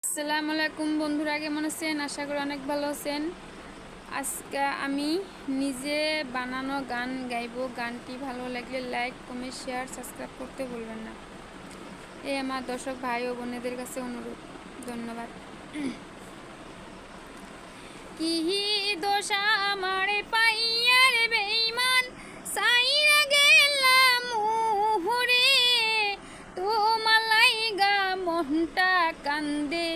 আসসালামু আলাইকুম বন্ধুরা, কেমন আছেন? আশা করি অনেক ভালো আছেন। আজকে আমি নিজে বানানো গান গাইবো। গানটি ভালো লাগলে লাইক, কমেন্ট, শেয়ার, সাবস্ক্রাইব করতে ভুলবেন না। এই আমার দর্শক ভাই ও বোনেদের কাছে অনুরোধ। ধন্যবাদ। কি দোষ আমার পাইয়ার বেঈমান, সাইরা গেলাম মুহুরে, তোমার লাইগা মনটা কান্দে,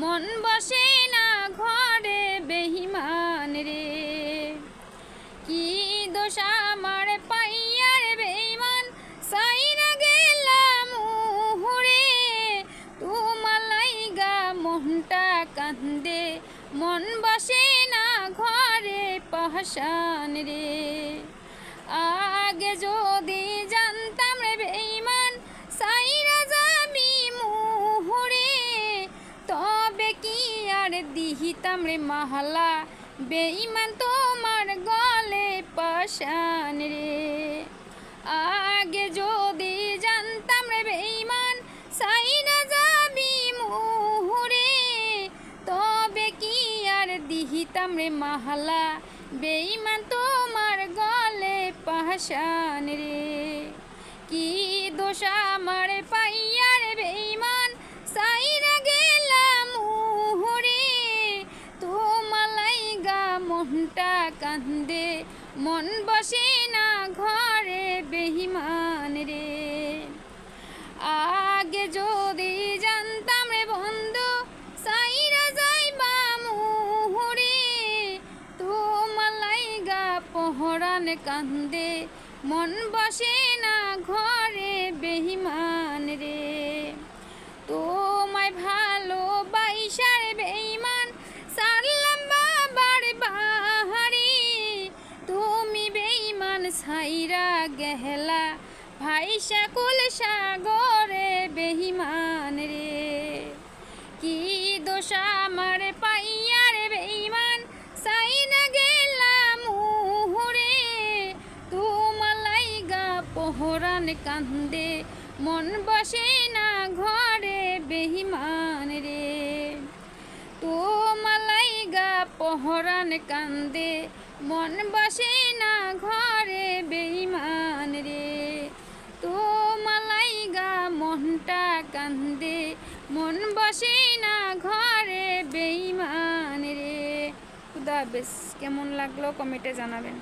মন বসে না ঘরে বেঈমান রে। কি দোষ আমার পাইয়ার বেঈমান, সাইরা গেলাম মুহুরে, তোমার লাইগা মনটা কান্দে, মন বসে না ঘরে পাশান রে। আগে যদি জানতাম রে বেঈমান, সাইরা যাবি মুহুরে, তবে কি আর দিহিতাম রে মাহালা, বেঈমান তোমার গলে পাশান রে। আগে যদি জানতাম রে বেঈমান, সাইরা যাবি মুহুরে, তবে কি আর দিহিতাম রে মাহালা, বেঈমান তোমার গলে পাশান রে। কি দোষ আমার পাইয়ার বেঈমান, সাইরা গেলাম মুহুরে, তোমার লাইগা মনটা কান্দে, মন বসে না ঘরে বেঈমান রে। আগে যদি জানতাম রে বন্ধু, সাইরা যাইবা মুহুরে, তোমার লাইগা পহরান কান্দে, মন বসে না ঘরে বেঈমান রে। তোমায় ভালোবাইসার বেঈমান, সারলাম বাবার বাহারি, তুমি বেঈমান সাইরা গেহলা, ভাইসা কুল সাগরে বেঈমান রে। কি দোষ আমার পাইয়ার বেঈমান, সাইরা গেলাম মুহুরে, তোমার লাইগা পহরান কান্দে, মন বসে না ঘরে বেঈমান রে। তোমার লাইগা পহরান কান্দে, মন বসে না ঘরে বেঈমান রে। তোমার লাইগা মনটা কান্দে, মন বসে না ঘরে বেঈমান রে। খুদা হাফেজ। কেমন লাগলো কমেন্টে জানাবেন।